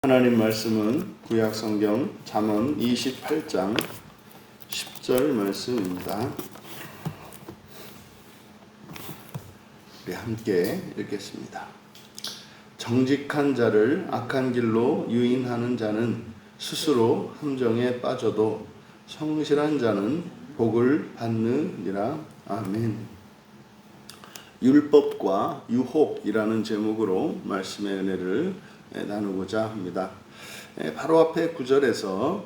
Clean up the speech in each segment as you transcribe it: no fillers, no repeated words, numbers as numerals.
하나님 말씀은 구약 성경 잠언 28장 10절 말씀입니다. 우리 함께 읽겠습니다. 정직한 자를 악한 길로 유인하는 자는 스스로 함정에 빠져도 성실한 자는 복을 받느니라. 아멘. 율법과 유혹이라는 제목으로 말씀의 은혜를 나누고자 합니다. 바로 앞에 9절에서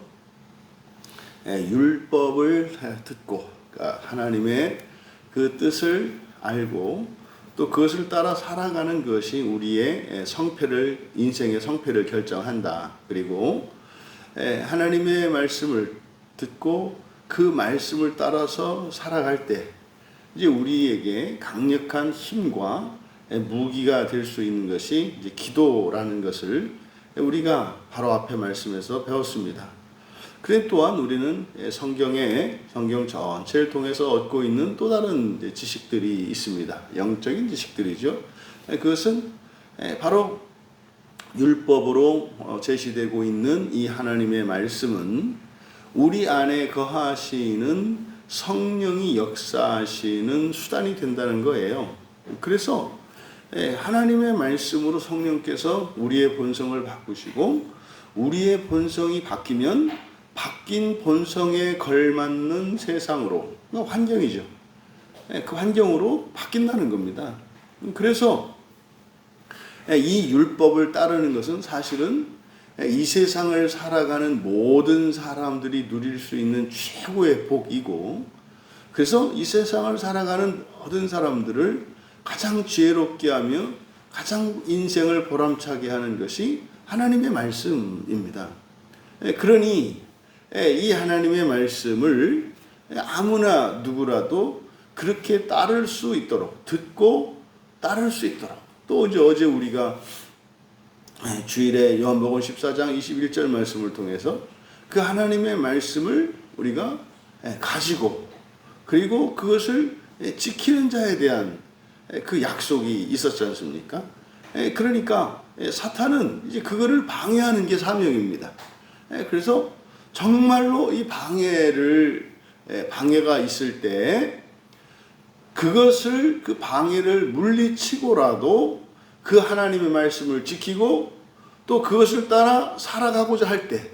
율법을 듣고 하나님의 그 뜻을 알고 또 그것을 따라 살아가는 것이 우리의 성패를, 인생의 성패를 결정한다. 그리고 하나님의 말씀을 듣고 그 말씀을 따라서 살아갈 때 이제 우리에게 강력한 힘과 무기가 될 수 있는 것이 이제 기도라는 것을 우리가 바로 앞에 말씀에서 배웠습니다. 그래 또한 우리는 성경 전체를 통해서 얻고 있는 또 다른 지식들이 있습니다. 영적인 지식들이죠. 그것은 바로 율법으로 제시되고 있는 이 하나님의 말씀은 우리 안에 거하시는 성령이 역사하시는 수단이 된다는 거예요. 그래서 하나님의 말씀으로 성령께서 우리의 본성을 바꾸시고 우리의 본성이 바뀌면 바뀐 본성에 걸맞는 세상으로, 환경이죠. 그 환경으로 바뀐다는 겁니다. 그래서 이 율법을 따르는 것은 사실은 이 세상을 살아가는 모든 사람들이 누릴 수 있는 최고의 복이고, 그래서 이 세상을 살아가는 모든 사람들을 가장 지혜롭게 하며 가장 인생을 보람차게 하는 것이 하나님의 말씀입니다. 그러니 이 하나님의 말씀을 아무나 누구라도 그렇게 따를 수 있도록, 듣고 따를 수 있도록, 또 어제 우리가 주일에 요한복음 14장 21절 말씀을 통해서 그 하나님의 말씀을 우리가 가지고 그리고 그것을 지키는 자에 대한 그 약속이 있었지 않습니까? 그러니까 사탄은 이제 그거를 방해하는 게 사명입니다. 그래서 정말로 이 방해가 있을 때 그것을, 그 방해를 물리치고라도 그 하나님의 말씀을 지키고 또 그것을 따라 살아가고자 할 때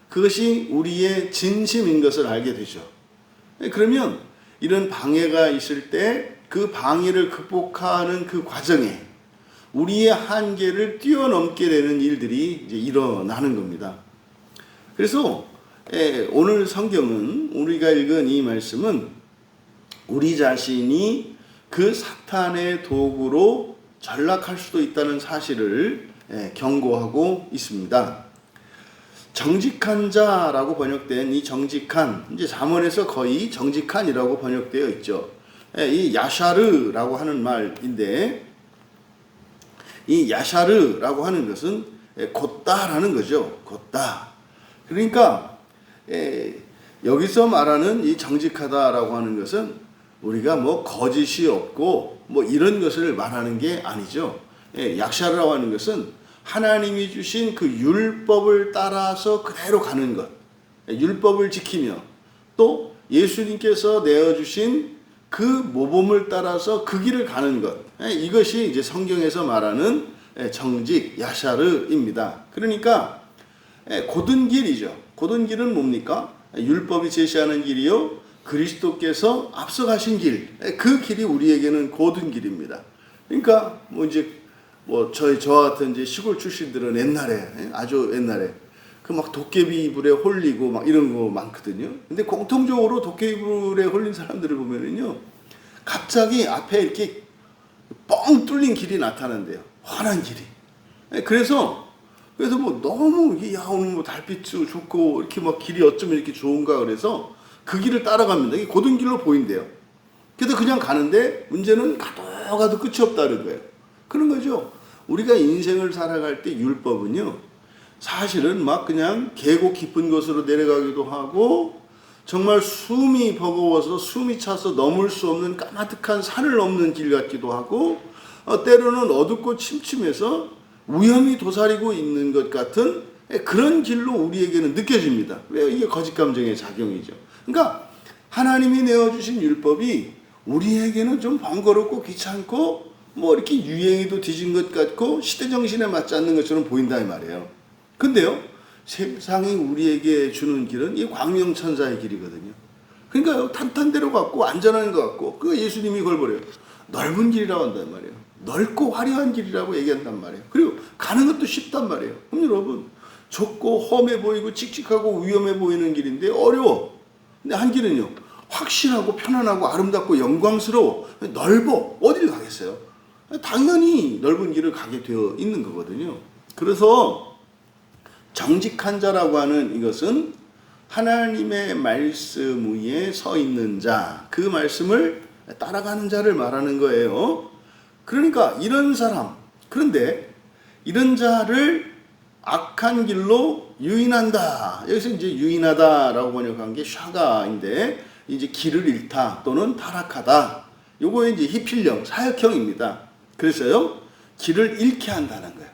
그것이 우리의 진심인 것을 알게 되죠. 그러면 이런 방해가 있을 때 그 방해를 극복하는 그 과정에 우리의 한계를 뛰어넘게 되는 일들이 이제 일어나는 겁니다. 그래서 오늘 성경은, 우리가 읽은 이 말씀은 우리 자신이 그 사탄의 도구로 전락할 수도 있다는 사실을 경고하고 있습니다. 정직한 자라고 번역된 이 정직한, 이제 잠언에서 거의 정직한이라고 번역되어 있죠. 이 야샤르라고 하는 말인데, 이 야샤르라고 하는 것은 곧다라는 거죠. 곧다. 그러니까 여기서 말하는 이 정직하다라고 하는 것은 우리가 뭐 거짓이 없고 뭐 이런 것을 말하는 게 아니죠. 야샤르라고 하는 것은 하나님이 주신 그 율법을 따라서 그대로 가는 것, 율법을 지키며 또 예수님께서 내어주신 그 모범을 따라서 그 길을 가는 것, 이것이 이제 성경에서 말하는 정직, 야샤르입니다. 그러니까 곧은 길이죠. 곧은 길은 뭡니까? 율법이 제시하는 길이요, 그리스도께서 앞서가신 길, 그 길이 우리에게는 곧은 길입니다. 그러니까 저와 같은 이제 시골 출신들은 옛날에, 아주 옛날에 그 막 도깨비 불에 홀리고 막 이런 거 많거든요. 근데 공통적으로 도깨비 불에 홀린 사람들을 보면은요, 갑자기 앞에 이렇게 뻥 뚫린 길이 나타난대요. 환한 길이. 그래서 뭐 너무 오늘 뭐 달빛도 좋고 이렇게 막 길이 어쩌면 이렇게 좋은가 그래서 그 길을 따라갑니다. 이게 곧은 길로 보인대요. 그래서 그냥 가는데 문제는 가도 끝이 없다는 거예요. 그런 거죠. 우리가 인생을 살아갈 때 율법은요, 사실은 막 그냥 계곡 깊은 곳으로 내려가기도 하고 정말 숨이 버거워서 숨이 차서 넘을 수 없는 까마득한 산을 넘는 길 같기도 하고 때로는 어둡고 침침해서 위험이 도사리고 있는 것 같은 그런 길로 우리에게는 느껴집니다. 왜? 이게 거짓 감정의 작용이죠. 그러니까 하나님이 내어주신 율법이 우리에게는 좀 번거롭고 귀찮고 뭐 이렇게 유행이도 뒤진 것 같고 시대 정신에 맞지 않는 것처럼 보인다 이 말이에요. 근데요, 세상이 우리에게 주는 길은 이 광명천사의 길이거든요. 그러니까요, 탄탄대로 같고 안전한 것 같고, 그 예수님이 그걸 버려요. 넓은 길이라고 한단 말이에요. 넓고 화려한 길이라고 얘기한단 말이에요. 그리고 가는 것도 쉽단 말이에요. 그럼 여러분, 좁고 험해 보이고 칙칙하고 위험해 보이는 길인데 어려워. 근데 한 길은요, 확실하고 편안하고 아름답고 영광스러워. 넓어. 어디를 가겠어요? 당연히 넓은 길을 가게 되어 있는 거거든요. 그래서 정직한 자라고 하는 이것은 하나님의 말씀 위에 서 있는 자, 그 말씀을 따라가는 자를 말하는 거예요. 그러니까 이런 사람, 그런데 이런 자를 악한 길로 유인한다. 여기서 이제 유인하다라고 번역한 게 샤가인데, 이제 길을 잃다 또는 타락하다. 요거에 이제 히필령, 사역형입니다. 그래서요, 길을 잃게 한다는 거예요.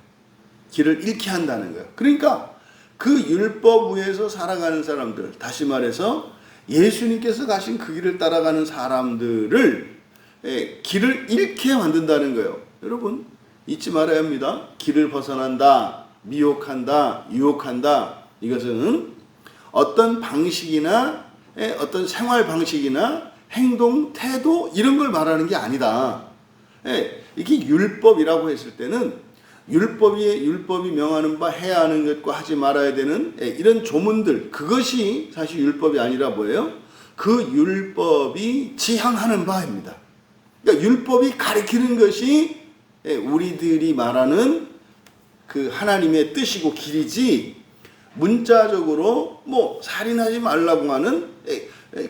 길을 잃게 한다는 거예요. 그러니까 그 율법 위에서 살아가는 사람들, 다시 말해서 예수님께서 가신 그 길을 따라가는 사람들을 길을 잃게 만든다는 거예요. 여러분, 잊지 말아야 합니다. 길을 벗어난다, 미혹한다, 유혹한다. 이것은 어떤 방식이나 어떤 생활 방식이나 행동, 태도 이런 걸 말하는 게 아니다. 이게 율법이라고 했을 때는 율법이 명하는 바 해야 하는 것과 하지 말아야 되는 이런 조문들, 그것이 사실 율법이 아니라 뭐예요? 그 율법이 지향하는 바입니다. 그러니까 율법이 가리키는 것이 우리들이 말하는 그 하나님의 뜻이고 길이지, 문자적으로 뭐 살인하지 말라고 하는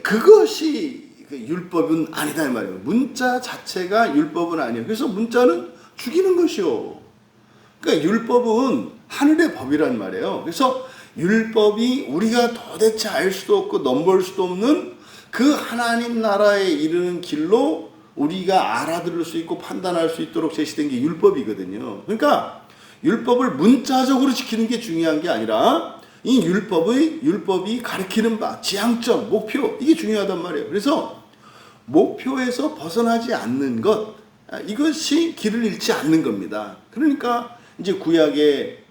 그것이 율법은 아니다 이 말이에요. 문자 자체가 율법은 아니에요. 그래서 문자는 죽이는 것이요. 그러니까 율법은 하늘의 법이란 말이에요. 그래서 율법이 우리가 도대체 알 수도 없고 넘볼 수도 없는 그 하나님 나라에 이르는 길로 우리가 알아들을 수 있고 판단할 수 있도록 제시된 게 율법이거든요. 그러니까 율법을 문자적으로 지키는 게 중요한 게 아니라 이 율법이 가리키는 바, 지향점, 목표, 이게 중요하단 말이에요. 그래서 목표에서 벗어나지 않는 것, 이것이 길을 잃지 않는 겁니다. 그러니까 이제 구약에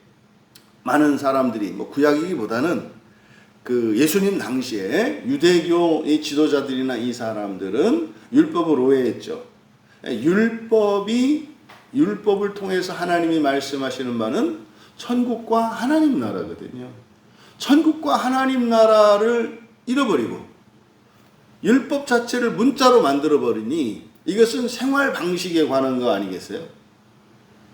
많은 사람들이, 뭐 구약이기보다는 그 예수님 당시에 유대교의 지도자들이나 이 사람들은 율법을 오해했죠. 율법을 통해서 하나님이 말씀하시는 바는 천국과 하나님 나라거든요. 천국과 하나님 나라를 잃어버리고 율법 자체를 문자로 만들어버리니 이것은 생활 방식에 관한 거 아니겠어요?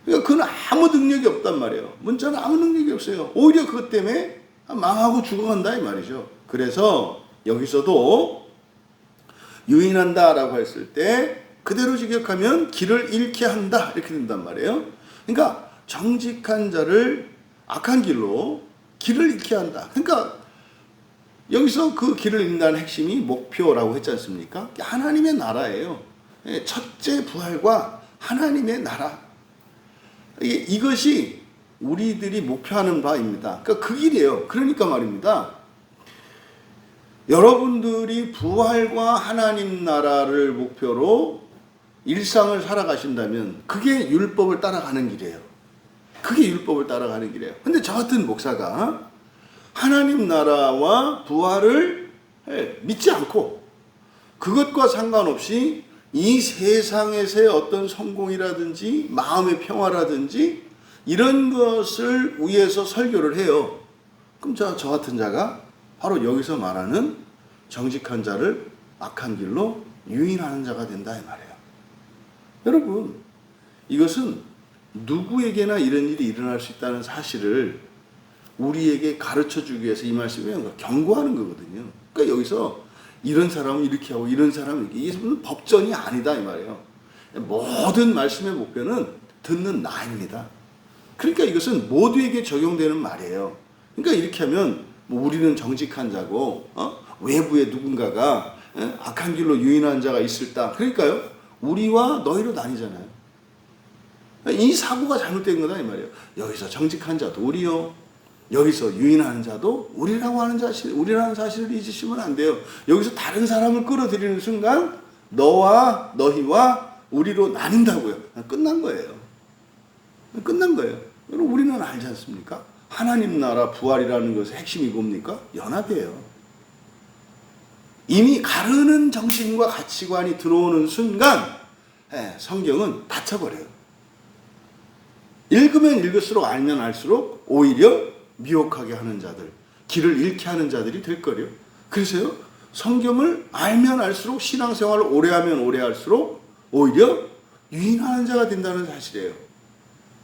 그러니까 그건 아무 능력이 없단 말이에요. 문자는 아무 능력이 없어요. 오히려 그것 때문에 망하고 죽어간다 이 말이죠. 그래서 여기서도 유인한다라고 했을 때 그대로 직역하면 길을 잃게 한다 이렇게 된단 말이에요. 그러니까 정직한 자를 악한 길로 길을 잃게 한다. 그러니까 여기서 그 길을 잃는다는 핵심이 목표라고 했지 않습니까? 하나님의 나라예요. 첫째 부활과 하나님의 나라. 이것이 우리들이 목표하는 바입니다. 그러니까 그 길이에요. 그러니까 말입니다. 여러분들이 부활과 하나님 나라를 목표로 일상을 살아가신다면 그게 율법을 따라가는 길이에요. 그게 율법을 따라가는 길이에요. 근데 저 같은 목사가 하나님 나라와 부활을 믿지 않고 그것과 상관없이 이 세상에서의 어떤 성공이라든지 마음의 평화라든지 이런 것을 위해서 설교를 해요. 그럼 저 같은 자가 바로 여기서 말하는 정직한 자를 악한 길로 유인하는 자가 된다 이 말이에요. 여러분, 이것은 누구에게나 이런 일이 일어날 수 있다는 사실을 우리에게 가르쳐주기 위해서 이 말씀을 경고하는 거거든요. 그러니까 여기서 이런 사람은 이렇게 하고 이런 사람은 이렇게, 이것은 법전이 아니다 이 말이에요. 모든 말씀의 목표는 듣는 나입니다. 그러니까 이것은 모두에게 적용되는 말이에요. 그러니까 이렇게 하면 뭐 우리는 정직한 자고 외부에 누군가가 악한 길로 유인한 자가 있을다. 그러니까요, 우리와 너희로 나뉘잖아요. 이 사고가 잘못된 거다 이 말이에요. 여기서 정직한 자도 우리요, 여기서 유인하는 자도 우리라는 사실을 잊으시면 안 돼요. 여기서 다른 사람을 끌어들이는 순간 너와 너희와 우리로 나뉜다고요. 끝난 거예요. 끝난 거예요. 여러분, 우리는 알지 않습니까? 하나님 나라 부활이라는 것의 핵심이 뭡니까? 연합이에요. 이미 가르는 정신과 가치관이 들어오는 순간 성경은 닫혀버려요. 읽으면 읽을수록 알면 알수록 오히려 미혹하게 하는 자들, 길을 잃게 하는 자들이 될 거예요. 그래서요, 성경을 알면 알수록 신앙생활을 오래하면 오래할수록 오히려 유인하는 자가 된다는 사실이에요.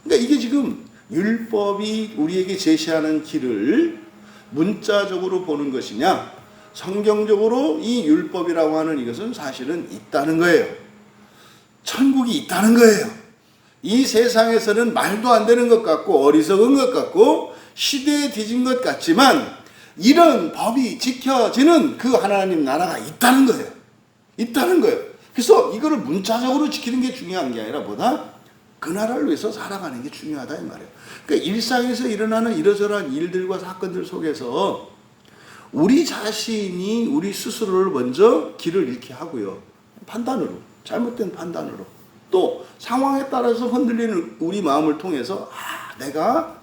그러니까 이게 지금 율법이 우리에게 제시하는 길을 문자적으로 보는 것이냐, 성경적으로 이 율법이라고 하는 이것은 사실은 있다는 거예요. 천국이 있다는 거예요. 이 세상에서는 말도 안 되는 것 같고 어리석은 것 같고 시대에 뒤진 것 같지만 이런 법이 지켜지는 그 하나님 나라가 있다는 거예요. 있다는 거예요. 그래서 이거를 문자적으로 지키는 게 중요한 게 아니라 보다 그 나라를 위해서 살아가는 게 중요하다 이 말이에요. 그러니까 일상에서 일어나는 이러저러한 일들과 사건들 속에서 우리 자신이 우리 스스로를 먼저 길을 잃게 하고요. 판단으로, 잘못된 판단으로. 또 상황에 따라서 흔들리는 우리 마음을 통해서 내가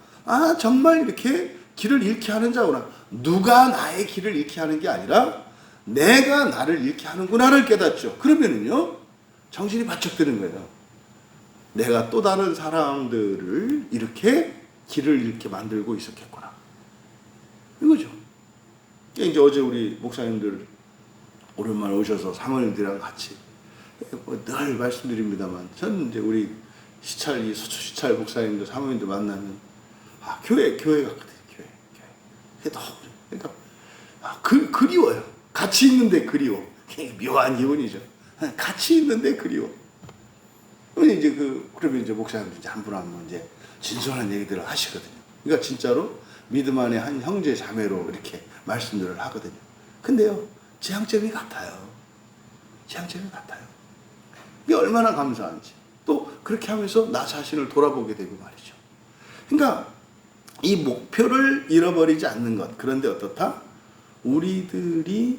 정말 이렇게 길을 잃게 하는 자구나. 누가 나의 길을 잃게 하는 게 아니라 내가 나를 잃게 하는구나를 깨닫죠. 그러면은요, 정신이 바짝 드는 거예요. 내가 또 다른 사람들을 이렇게 길을 잃게 만들고 있었겠구나. 이거죠. 이제 어제 우리 목사님들 오랜만에 오셔서 사모님들이랑 같이 늘 말씀드립니다만, 저는 이제 우리 시찰, 소초 시찰 목사님들, 사모님들 만나면 교회 같거든요. 교회. 그러니까 그리워요. 같이 있는데 그리워. 묘한 기분이죠. 같이 있는데 그리워. 그러면 이제 목사님들 한 분 한 분 이제 진솔한 얘기들을 하시거든요. 그러니까 진짜로 믿음 안에 한 형제 자매로 이렇게 말씀들을 하거든요. 근데요, 지향점이 같아요. 지향점이 같아요. 이게 얼마나 감사한지. 또 그렇게 하면서 나 자신을 돌아보게 되고 말이죠. 그러니까 이 목표를 잃어버리지 않는 것. 그런데 어떻다? 우리들이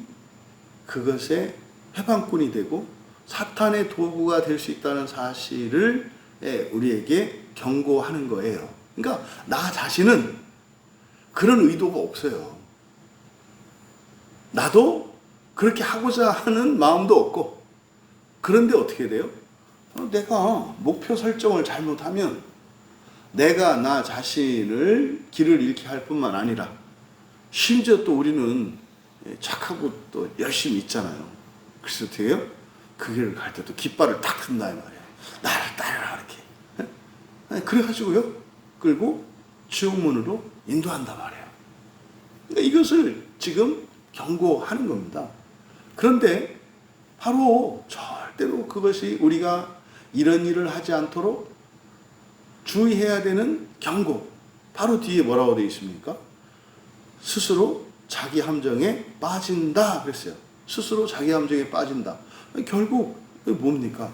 그것에 해방꾼이 되고 사탄의 도구가 될 수 있다는 사실을 우리에게 경고하는 거예요. 그러니까 나 자신은 그런 의도가 없어요. 나도 그렇게 하고자 하는 마음도 없고. 그런데 어떻게 돼요? 내가 목표 설정을 잘못하면 내가 나 자신을 길을 잃게 할 뿐만 아니라 심지어 또 우리는 착하고 또 열심히 있잖아요. 그래서 어떻게 해요? 그 길을 갈 때도 깃발을 딱 든다 이 말이에요. 나를 따르라 이렇게. 그래가지고요, 끌고 지옥문으로 인도한단 말이에요. 그러니까 이것을 지금 경고하는 겁니다. 그런데 바로 절대로 그것이 우리가 이런 일을 하지 않도록 주의해야 되는 경고. 바로 뒤에 뭐라고 되어 있습니까? 스스로 자기 함정에 빠진다 그랬어요. 스스로 자기 함정에 빠진다. 결국 뭡니까?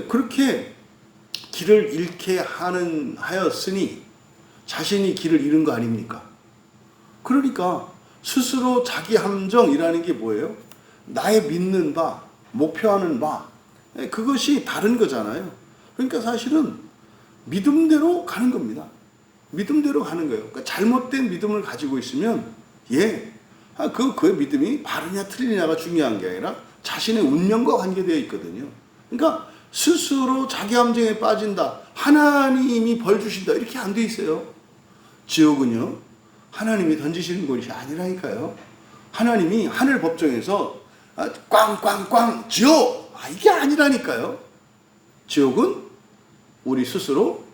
그렇게 길을 잃게 하였으니 자신이 길을 잃은 거 아닙니까? 그러니까 스스로 자기 함정이라는 게 뭐예요? 나의 믿는 바, 목표하는 바, 그것이 다른 거잖아요. 그러니까 사실은 믿음대로 가는 겁니다. 믿음대로 가는 거예요. 그러니까 잘못된 믿음을 가지고 있으면 그의 믿음이 바르냐 틀리냐가 중요한 게 아니라 자신의 운명과 관계되어 있거든요. 그러니까 스스로 자기 함정에 빠진다, 하나님이 벌 주신다, 이렇게 안 돼 있어요. 지옥은요, 하나님이 던지시는 곳이 아니라니까요. 하나님이 하늘 법정에서 꽝꽝꽝 지옥, 이게 아니라니까요. 지옥은 우리 스스로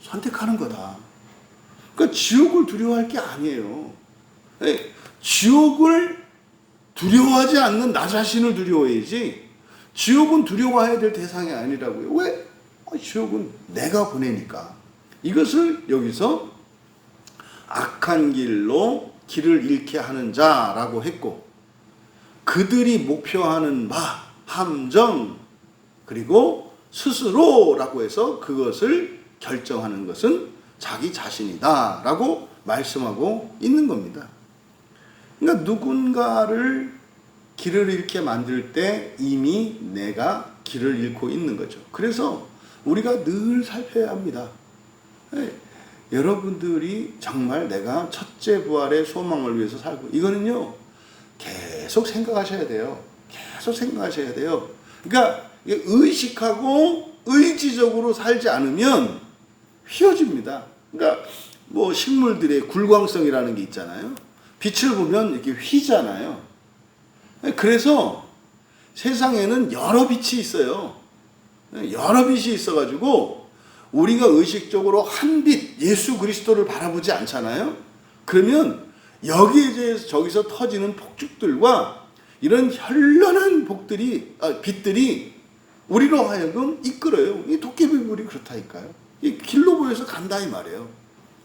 선택하는 거다. 그러니까 지옥을 두려워할 게 아니에요. 지옥을 두려워하지 않는 나 자신을 두려워해야지, 지옥은 두려워해야 될 대상이 아니라고요. 왜? 지옥은 내가 보내니까. 이것을 여기서 악한 길로 길을 잃게 하는 자라고 했고, 그들이 목표하는 바, 함정, 그리고 스스로라고 해서 그것을 결정하는 것은 자기 자신이다 라고 말씀하고 있는 겁니다. 그러니까 누군가를 길을 잃게 만들 때 이미 내가 길을 잃고 있는 거죠. 그래서 우리가 늘 살펴야 합니다. 여러분들이 정말 내가 첫째 부활의 소망을 위해서 살고, 이거는요 계속 생각하셔야 돼요. 계속 생각하셔야 돼요. 그러니까 의식하고 의지적으로 살지 않으면 휘어집니다. 그러니까 뭐 식물들의 굴광성이라는 게 있잖아요. 빛을 보면 이렇게 휘잖아요. 그래서 세상에는 여러 빛이 있어요. 여러 빛이 있어가지고 우리가 의식적으로 한 빛, 예수 그리스도를 바라보지 않잖아요. 그러면 여기에 대해서 저기서 터지는 폭죽들과 이런 현란한 빛들이 우리로 하여금 이끌어요. 이 도깨비불이 그렇다니까요. 이 길로 보여서 간다 이 말이에요.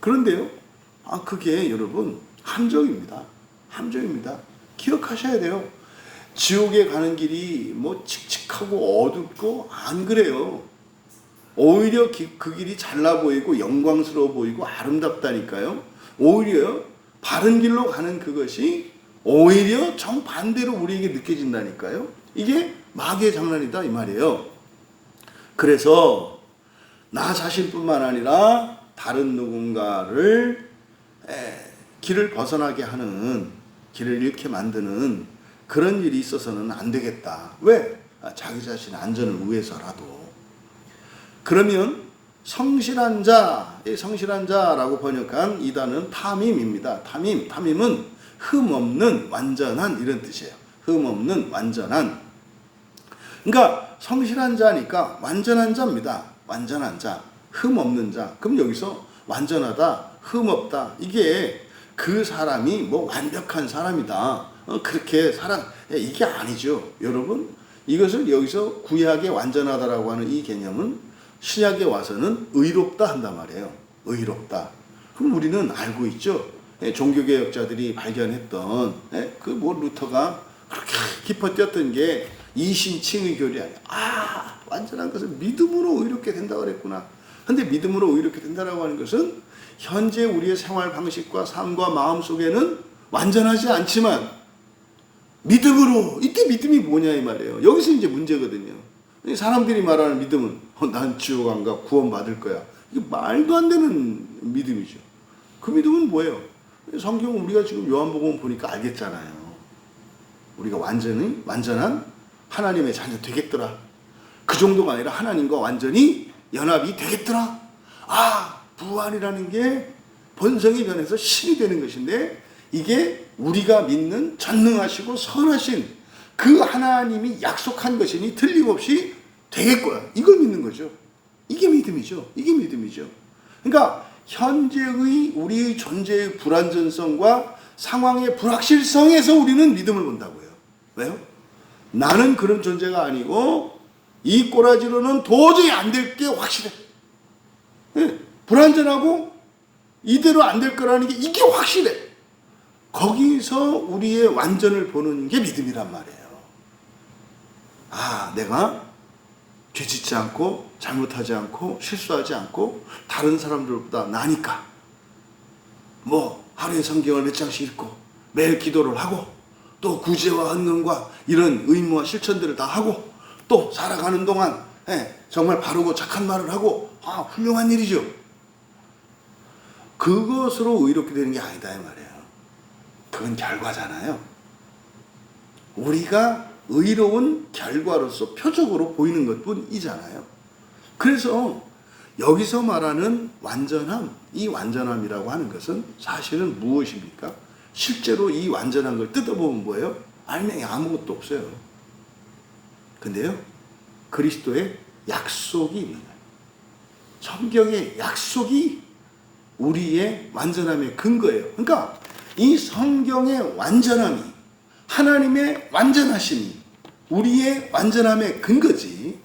그런데요, 그게 여러분 함정입니다. 함정입니다. 기억하셔야 돼요. 지옥에 가는 길이 뭐 칙칙하고 어둡고 안 그래요. 오히려 그 길이 잘나 보이고 영광스러워 보이고 아름답다니까요. 오히려 바른 길로 가는 그것이 오히려 정반대로 우리에게 느껴진다니까요. 이게 마귀의 장난이다 이 말이에요. 그래서 나 자신뿐만 아니라 다른 누군가를 길을 벗어나게 하는, 길을 잃게 만드는 그런 일이 있어서는 안 되겠다. 왜? 자기 자신의 안전을 위해서라도. 그러면 성실한 자, 성실한 자라고 번역한 이 단어는 타밈입니다. 타밈은 흠없는, 완전한 이런 뜻이에요. 흠없는, 완전한. 그러니까 성실한 자니까 완전한 자입니다. 완전한 자, 흠없는 자. 그럼 여기서 완전하다, 흠없다, 이게 그 사람이 뭐 완벽한 사람이다, 그렇게 이게 아니죠. 여러분, 이것을 여기서 구약의 완전하다라고 하는 이 개념은 신약에 와서는 의롭다 한단 말이에요. 의롭다. 그럼 우리는 알고 있죠. 종교개혁자들이 발견했던 그 뭐 루터가 그렇게 깊어 뛰었던 게 이신칭의 교리 아니야. 완전한 것은 믿음으로 의롭게 된다고 그랬구나. 근데 믿음으로 의롭게 된다라고 하는 것은 현재 우리의 생활 방식과 삶과 마음 속에는 완전하지 않지만 믿음으로, 이때 믿음이 뭐냐 이 말이에요. 여기서 이제 문제거든요. 사람들이 말하는 믿음은 난 지옥 안 가, 구원 받을 거야. 이게 말도 안 되는 믿음이죠. 그 믿음은 뭐예요? 성경 우리가 지금 요한복음 보니까 알겠잖아요. 우리가 완전한 하나님의 자녀 되겠더라. 그 정도가 아니라 하나님과 완전히 연합이 되겠더라. 부활이라는 게 본성이 변해서 신이 되는 것인데, 이게 우리가 믿는 전능하시고 선하신 그 하나님이 약속한 것이니 틀림없이 되겠구나. 이걸 믿는 거죠. 이게 믿음이죠. 이게 믿음이죠. 그러니까 현재의 우리의 존재의 불완전성과 상황의 불확실성에서 우리는 믿음을 본다고요. 왜요? 나는 그런 존재가 아니고 이 꼬라지로는 도저히 안 될 게 확실해. 불완전하고 이대로 안 될 거라는 게 이게 확실해. 거기서 우리의 완전을 보는 게 믿음이란 말이에요. 내가 죄짓지 않고 잘못하지 않고 실수하지 않고 다른 사람들보다 나니까 뭐 하루에 성경을 몇 장씩 읽고 매일 기도를 하고 또 구제와 헌금과 이런 의무와 실천들을 다 하고 또 살아가는 동안 정말 바르고 착한 말을 하고 훌륭한 일이죠. 그것으로 의롭게 되는 게 아니다 이 말이에요. 그건 결과잖아요. 우리가 의로운 결과로서 표적으로 보이는 것뿐이잖아요. 그래서 여기서 말하는 완전함, 이 완전함이라고 하는 것은 사실은 무엇입니까? 실제로 이 완전한 걸 뜯어보면 뭐예요? 알맹이 아무것도 없어요. 근데요, 그리스도의 약속이 있는 거예요. 성경의 약속이 우리의 완전함의 근거예요. 그러니까 이 성경의 완전함이, 하나님의 완전하심이 우리의 완전함의 근거지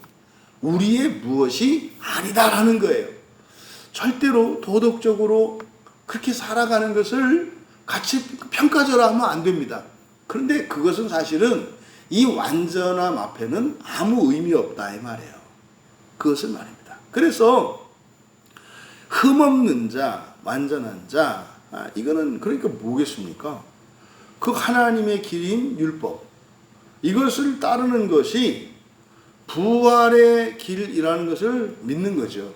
우리의 무엇이 아니다라는 거예요. 절대로 도덕적으로 그렇게 살아가는 것을 같이 평가절하 하면 안 됩니다. 그런데 그것은 사실은 이 완전함 앞에는 아무 의미 없다 이 말이에요. 그것을 말입니다. 그래서 흠없는 자, 완전한 자, 이거는 그러니까 뭐겠습니까? 그 하나님의 길인 율법, 이것을 따르는 것이 부활의 길이라는 것을 믿는 거죠.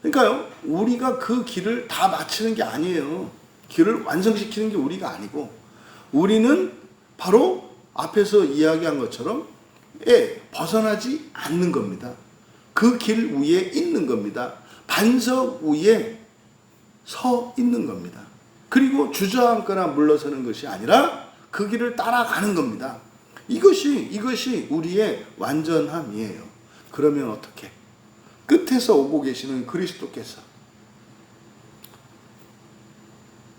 그러니까요, 우리가 그 길을 다 마치는 게 아니에요. 길을 완성시키는 게 우리가 아니고, 우리는 바로 앞에서 이야기한 것처럼 벗어나지 않는 겁니다. 그 길 위에 있는 겁니다. 반석 위에 서 있는 겁니다. 그리고 주저앉거나 물러서는 것이 아니라 그 길을 따라가는 겁니다. 이것이 우리의 완전함이에요. 그러면 어떻게? 끝에서 오고 계시는 그리스도께서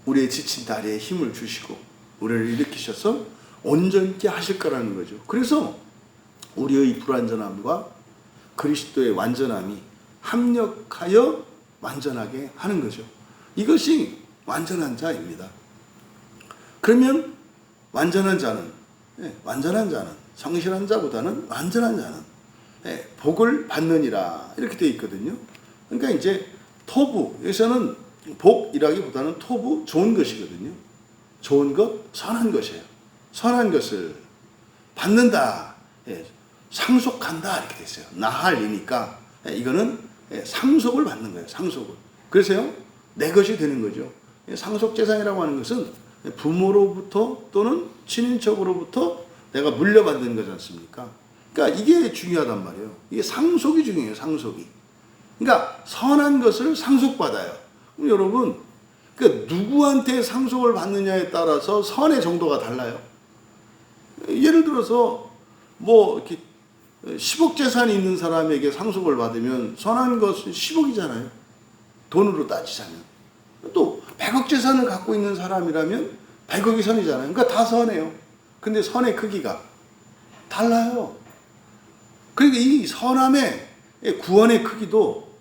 우리의 지친 다리에 힘을 주시고 우리를 일으키셔서 온전케 하실 거라는 거죠. 그래서 우리의 불완전함과 그리스도의 완전함이 합력하여 완전하게 하는 거죠. 이것이 완전한 자입니다. 그러면 완전한 자는 성실한 자보다는 완전한 자는 복을 받느니라 이렇게 되어 있거든요. 그러니까 이제 토부, 여기서는 복이라기보다는 토부, 좋은 것이거든요. 좋은 것, 선한 것이에요. 선한 것을 받는다, 상속한다 이렇게 됐어요. 나할이니까 이거는 상속을 받는 거예요. 상속을. 그래서요, 내 것이 되는 거죠. 상속재산이라고 하는 것은 부모로부터 또는 친인척으로부터 내가 물려받는 거지 않습니까? 그러니까 이게 중요하단 말이에요. 이게 상속이 중요해요. 상속이. 그러니까 선한 것을 상속받아요. 그럼 여러분, 그러니까 누구한테 상속을 받느냐에 따라서 선의 정도가 달라요. 예를 들어서 뭐 이렇게 10억 재산이 있는 사람에게 상속을 받으면 선한 것은 10억이잖아요. 돈으로 따지자면. 또 100억 재산을 갖고 있는 사람이라면 100억이 선이잖아요. 그러니까 다 선해요. 근데 선의 크기가 달라요. 그러니까 이 선함의 구원의 크기도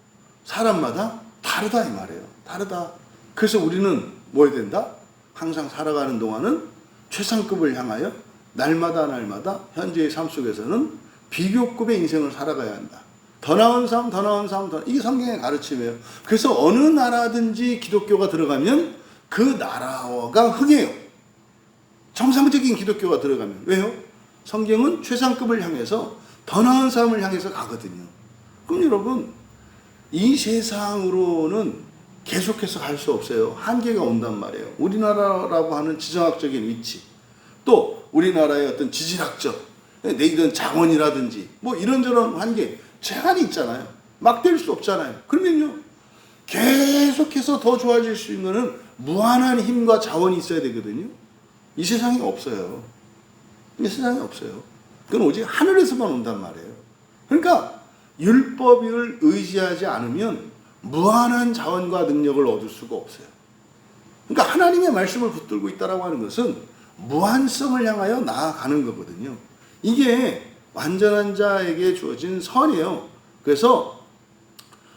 사람마다 다르다 이 말이에요. 다르다. 그래서 우리는 뭐 해야 된다? 항상 살아가는 동안은 최상급을 향하여 날마다 현재의 삶 속에서는 비교급의 인생을 살아가야 한다. 더 나은 삶, 더 나은 삶, 이게 성경의 가르침이에요. 그래서 어느 나라든지 기독교가 들어가면 그 나라가 흥해요. 정상적인 기독교가 들어가면. 왜요? 성경은 최상급을 향해서 더 나은 삶을 향해서 가거든요. 그럼 여러분, 이 세상으로는 계속해서 갈 수 없어요. 한계가 온단 말이에요. 우리나라라고 하는 지정학적인 위치, 또 우리나라의 어떤 지질학적, 내이든 자원이라든지 뭐 이런저런 한계, 제한이 있잖아요. 막 될 수 없잖아요. 그러면요, 계속해서 더 좋아질 수 있는 것은 무한한 힘과 자원이 있어야 되거든요. 이 세상에 없어요. 이 세상에 없어요. 그건 오직 하늘에서만 온단 말이에요. 그러니까 율법을 의지하지 않으면 무한한 자원과 능력을 얻을 수가 없어요. 그러니까 하나님의 말씀을 붙들고 있다라고 하는 것은 무한성을 향하여 나아가는 거거든요. 이게 완전한 자에게 주어진 선이에요. 그래서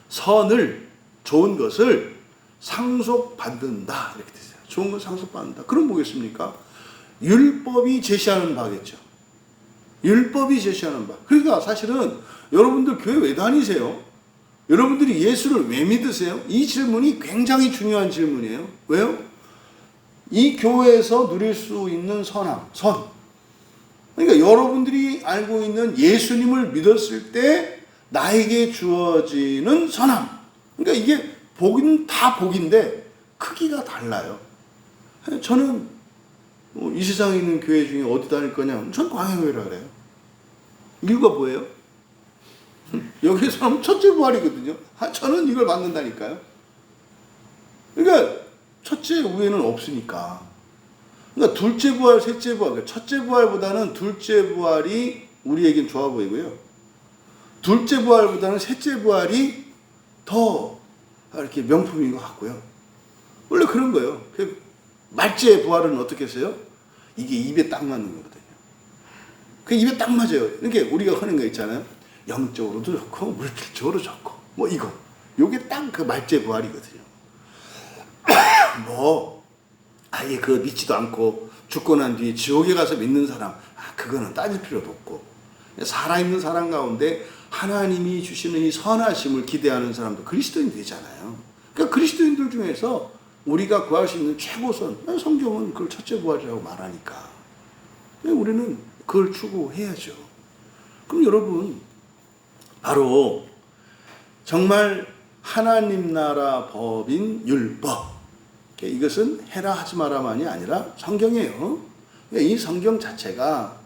선을, 좋은 것을 상속받는다 이렇게 되세요. 좋은 걸 상속받는다. 그럼 뭐겠습니까? 율법이 제시하는 바겠죠. 율법이 제시하는 바. 그러니까 사실은 여러분들 교회 왜 다니세요? 여러분들이 예수를 왜 믿으세요? 이 질문이 굉장히 중요한 질문이에요. 왜요? 이 교회에서 누릴 수 있는 선함, 선. 그러니까 여러분들이 알고 있는 예수님을 믿었을 때 나에게 주어지는 선함. 그러니까 이게 복은 다 복인데 크기가 달라요. 저는 이 세상에 있는 교회 중에 어디 다닐 거냐? 전 광야교회라 그래요. 이유가 뭐예요? 여기서 하면 첫째 부활이거든요. 저는 이걸 받는다니까요. 그러니까 첫째 위에는 없으니까. 그러니까 둘째 부활, 셋째 부활, 첫째 부활보다는 둘째 부활이 우리에겐 좋아 보이고요. 둘째 부활보다는 셋째 부활이 더 이렇게 명품인 것 같고요. 원래 그런 거예요. 말째 부활은 어떻게 했어요? 이게 입에 딱 맞는 거거든요. 그 입에 딱 맞아요. 그러니까 우리가 하는 거 있잖아요. 영적으로도 좋고 물질적으로 좋고 뭐 이거. 요게 딱 그 말째 부활이거든요. 뭐 아예 그 믿지도 않고 죽고 난 뒤에 지옥에 가서 믿는 사람, 그거는 따질 필요도 없고, 살아있는 사람 가운데 하나님이 주시는 이 선하심을 기대하는 사람도 그리스도인 되잖아요. 그러니까 그리스도인들 중에서 우리가 구할 수 있는 최고선, 성경은 그걸 첫째 구하라고 말하니까 우리는 그걸 추구해야죠. 그럼 여러분, 바로 정말 하나님 나라 법인 율법, 이것은 해라 하지 마라만이 아니라 성경이에요. 이 성경 자체가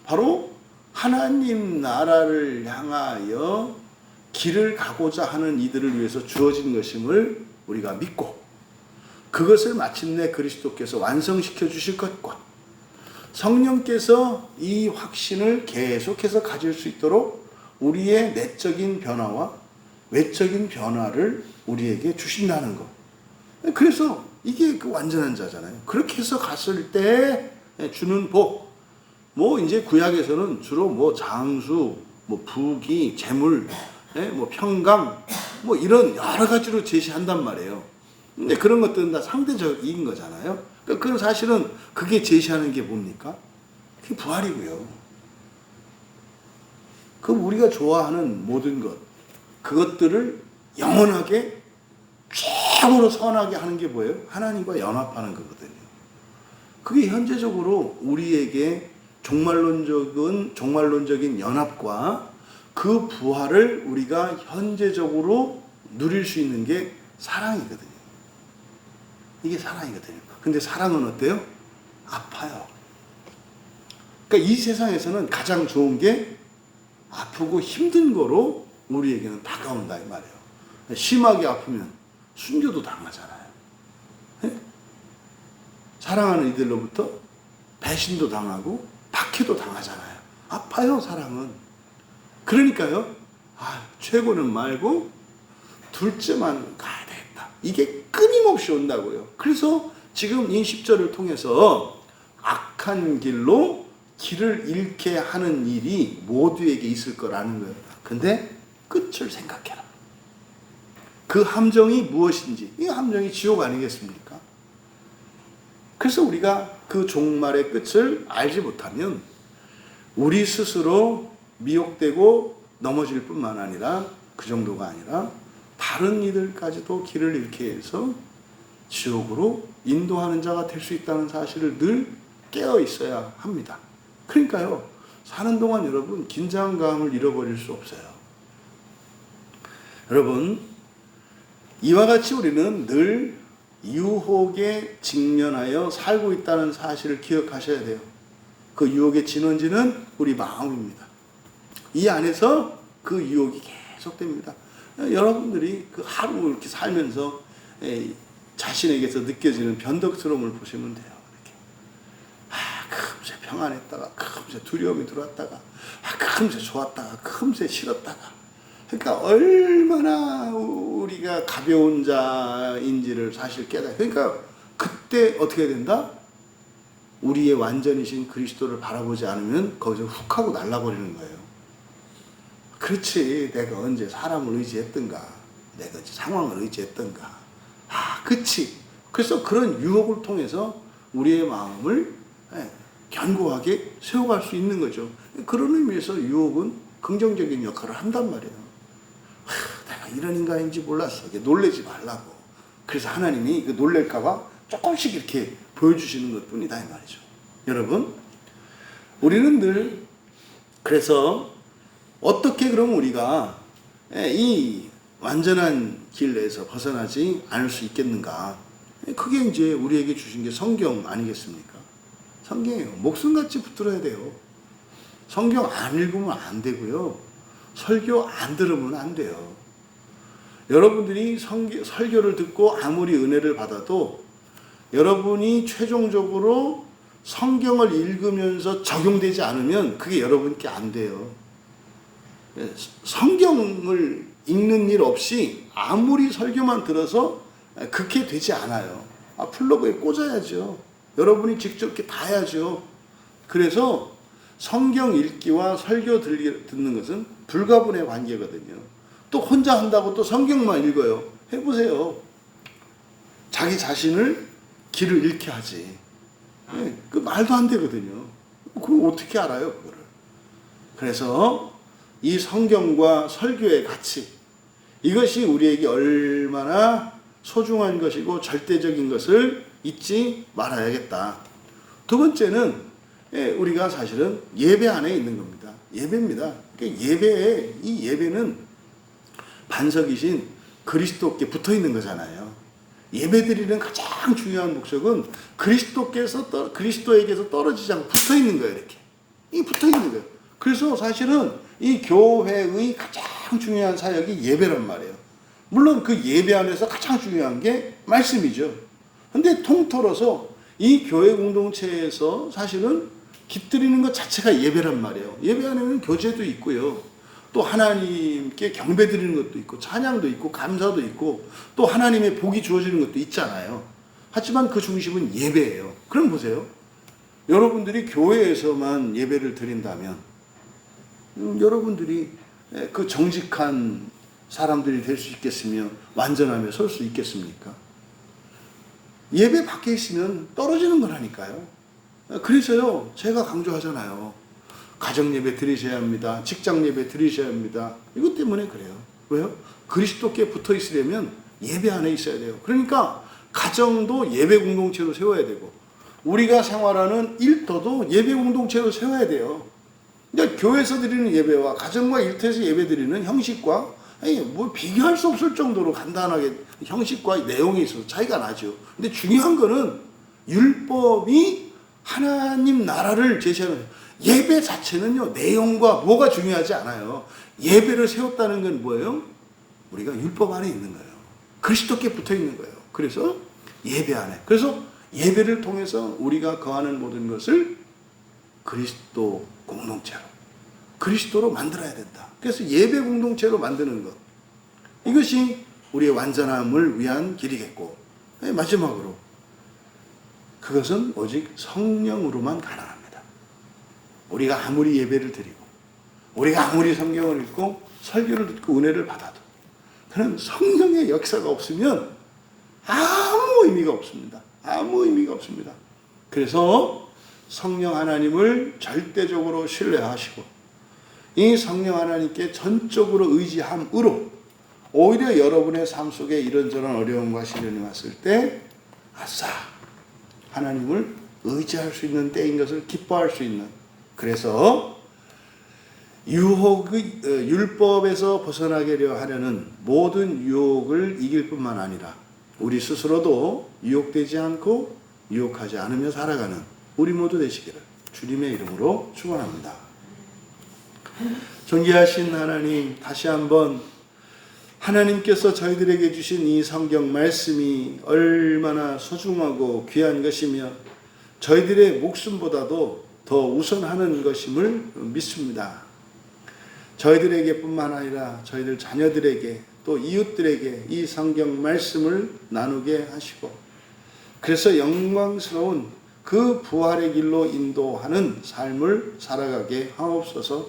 바로 하나님 나라를 향하여 길을 가고자 하는 이들을 위해서 주어진 것임을 우리가 믿고, 그것을 마침내 그리스도께서 완성시켜 주실 것과 성령께서 이 확신을 계속해서 가질 수 있도록 우리의 내적인 변화와 외적인 변화를 우리에게 주신다는 것. 그래서 이게 그 완전한 자잖아요. 그렇게 해서 갔을 때 주는 복, 이제 구약에서는 주로 장수, 부귀, 재물, 평강, 이런 여러 가지로 제시한단 말이에요. 근데 그런 것들은 다 상대적인 거잖아요. 그건 사실은 그게 제시하는 게 뭡니까? 그게 부활이고요. 그 우리가 좋아하는 모든 것, 그것들을 영원하게 최고로 선하게 하는 게 뭐예요? 하나님과 연합하는 거거든요. 그게 현재적으로 우리에게 종말론적인 연합과 그 부활을 우리가 현재적으로 누릴 수 있는 게 사랑이거든요. 이게 사랑이거든요. 근데 사랑은 어때요? 아파요. 그러니까 이 세상에서는 가장 좋은 게 아프고 힘든 거로 우리에게는 다가온다 이 말이에요. 심하게 아프면 순교도 당하잖아요. 네? 사랑하는 이들로부터 배신도 당하고 박해도 당하잖아요. 아파요, 사랑은. 그러니까요, 최고는 말고 둘째만 가야 되겠다. 이게 끊임없이 온다고요. 그래서 지금 이 10절을 통해서 악한 길로 길을 잃게 하는 일이 모두에게 있을 거라는 거예요. 근데 끝을 생각해라. 그 함정이 무엇인지. 이 함정이 지옥 아니겠습니까? 그래서 우리가 그 종말의 끝을 알지 못하면 우리 스스로 미혹되고 넘어질 뿐만 아니라, 그 정도가 아니라 다른 이들까지도 길을 잃게 해서 지옥으로 인도하는 자가 될 수 있다는 사실을 늘 깨어 있어야 합니다. 그러니까요, 사는 동안 여러분 긴장감을 잃어버릴 수 없어요. 여러분, 이와 같이 우리는 늘 유혹에 직면하여 살고 있다는 사실을 기억하셔야 돼요. 그 유혹의 진원지는 우리 마음입니다. 이 안에서 그 유혹이 계속됩니다. 여러분들이 그 하루 이렇게 살면서 자신에게서 느껴지는 변덕스러움을 보시면 돼요. 이렇게 금세 평안했다가 금세 두려움이 들어왔다가 금세 좋았다가 금세 싫었다가, 그러니까 얼마나 우리가 가벼운 자인지를 사실 깨달아요. 그러니까 그때 어떻게 된다? 우리의 완전이신 그리스도를 바라보지 않으면 거기서 훅 하고 날아버리는 거예요. 그렇지, 내가 언제 사람을 의지했던가, 내가 언제 상황을 의지했던가. 그치. 그래서 그런 유혹을 통해서 우리의 마음을 견고하게 세워갈 수 있는 거죠. 그런 의미에서 유혹은 긍정적인 역할을 한단 말이에요. 내가 이런 인간인지 몰랐어. 놀래지 말라고. 그래서 하나님이 그 놀랄까봐 조금씩 이렇게 보여주시는 것 뿐이다 이 말이죠. 여러분, 우리는 늘 그래서 어떻게 그럼 우리가 이 완전한 길에서 벗어나지 않을 수 있겠는가? 그게 이제 우리에게 주신 게 성경 아니겠습니까? 성경이에요. 목숨같이 붙들어야 돼요. 성경 안 읽으면 안 되고요. 설교 안 들으면 안 돼요. 여러분들이 설교를 듣고 아무리 은혜를 받아도 여러분이 최종적으로 성경을 읽으면서 적용되지 않으면 그게 여러분께 안 돼요. 성경을 읽는 일 없이 아무리 설교만 들어서 그렇게 되지 않아요. 플러그에 꽂아야죠. 여러분이 직접 이렇게 다 해야죠. 그래서 성경 읽기와 설교 듣는 것은 불가분의 관계거든요. 또 혼자 한다고 또 성경만 읽어요. 해보세요. 자기 자신을 길을 잃게 하지. 그 말도 안 되거든요. 그걸 어떻게 알아요, 그거를. 그래서 이 성경과 설교의 가치, 이것이 우리에게 얼마나 소중한 것이고 절대적인 것을 잊지 말아야겠다. 두 번째는 우리가 사실은 예배 안에 있는 겁니다. 예배입니다. 그러니까 이 예배는 반석이신 그리스도께 붙어 있는 거잖아요. 예배 드리는 가장 중요한 목적은 그리스도에게서 떨어지지 않고 붙어 있는 거예요. 이렇게. 이 붙어 있는 거예요. 그래서 사실은 이 교회의 가장 중요한 사역이 예배란 말이에요. 물론 그 예배 안에서 가장 중요한 게 말씀이죠. 근데 통틀어서 이 교회 공동체에서 사실은 깃들이는 것 자체가 예배란 말이에요. 예배 안에는 교제도 있고요. 또 하나님께 경배 드리는 것도 있고, 찬양도 있고, 감사도 있고, 또 하나님의 복이 주어지는 것도 있잖아요. 하지만 그 중심은 예배예요. 그럼 보세요. 여러분들이 교회에서만 예배를 드린다면, 여러분들이 그 정직한 사람들이 될 수 있겠으며, 완전하며 설 수 있겠습니까? 예배 밖에 있으면 떨어지는 거라니까요. 그래서요, 제가 강조하잖아요. 가정 예배 드리셔야 합니다. 직장 예배 드리셔야 합니다. 이것 때문에 그래요. 왜요? 그리스도께 붙어 있으려면 예배 안에 있어야 돼요. 그러니까 가정도 예배 공동체로 세워야 되고, 우리가 생활하는 일터도 예배 공동체로 세워야 돼요. 그러니까 교회에서 드리는 예배와 가정과 일터에서 예배 드리는 형식과 뭐 비교할 수 없을 정도로 간단하게 형식과 내용에 있어서 차이가 나죠. 근데 중요한 거는 율법이 하나님 나라를 제시하는, 예배 자체는요, 내용과 뭐가 중요하지 않아요. 예배를 세웠다는 건 뭐예요? 우리가 율법 안에 있는 거예요. 그리스도께 붙어 있는 거예요. 그래서 예배 안에. 그래서 예배를 통해서 우리가 거하는 모든 것을 그리스도 공동체로, 그리스도로 만들어야 된다. 그래서 예배 공동체로 만드는 것. 이것이 우리의 완전함을 위한 길이겠고, 마지막으로 그것은 오직 성령으로만 가능합니다. 우리가 아무리 예배를 드리고, 우리가 아무리 성경을 읽고 설교를 듣고 은혜를 받아도 그는 성령의 역사가 없으면 아무 의미가 없습니다. 아무 의미가 없습니다. 그래서 성령 하나님을 절대적으로 신뢰하시고 이 성령 하나님께 전적으로 의지함으로 오히려 여러분의 삶 속에 이런저런 어려움과 시련이 왔을 때 아싸, 하나님을 의지할 수 있는 때인 것을 기뻐할 수 있는, 그래서 율법에서 벗어나게려 하려는 모든 유혹을 이길 뿐만 아니라 우리 스스로도 유혹되지 않고 유혹하지 않으며 살아가는 우리 모두 되시기를 주님의 이름으로 축원합니다. 존귀하신 하나님, 다시 한번 하나님께서 저희들에게 주신 이 성경 말씀이 얼마나 소중하고 귀한 것이며 저희들의 목숨보다도 더 우선하는 것임을 믿습니다. 저희들에게 뿐만 아니라 저희들 자녀들에게 또 이웃들에게 이 성경 말씀을 나누게 하시고, 그래서 영광스러운 그 부활의 길로 인도하는 삶을 살아가게 하옵소서.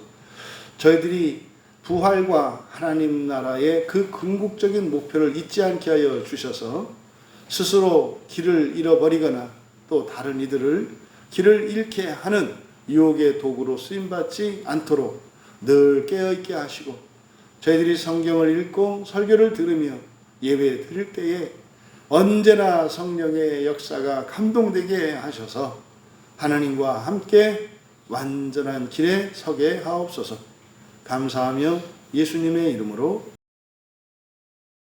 저희들이 부활과 하나님 나라의 그 궁극적인 목표를 잊지 않게 하여 주셔서 스스로 길을 잃어버리거나 또 다른 이들을 길을 잃게 하는 유혹의 도구로 쓰임받지 않도록 늘 깨어있게 하시고, 저희들이 성경을 읽고 설교를 들으며 예배 드릴 때에 언제나 성령의 역사가 감동되게 하셔서 하나님과 함께 완전한 길에 서게 하옵소서. 감사하며 예수님의 이름으로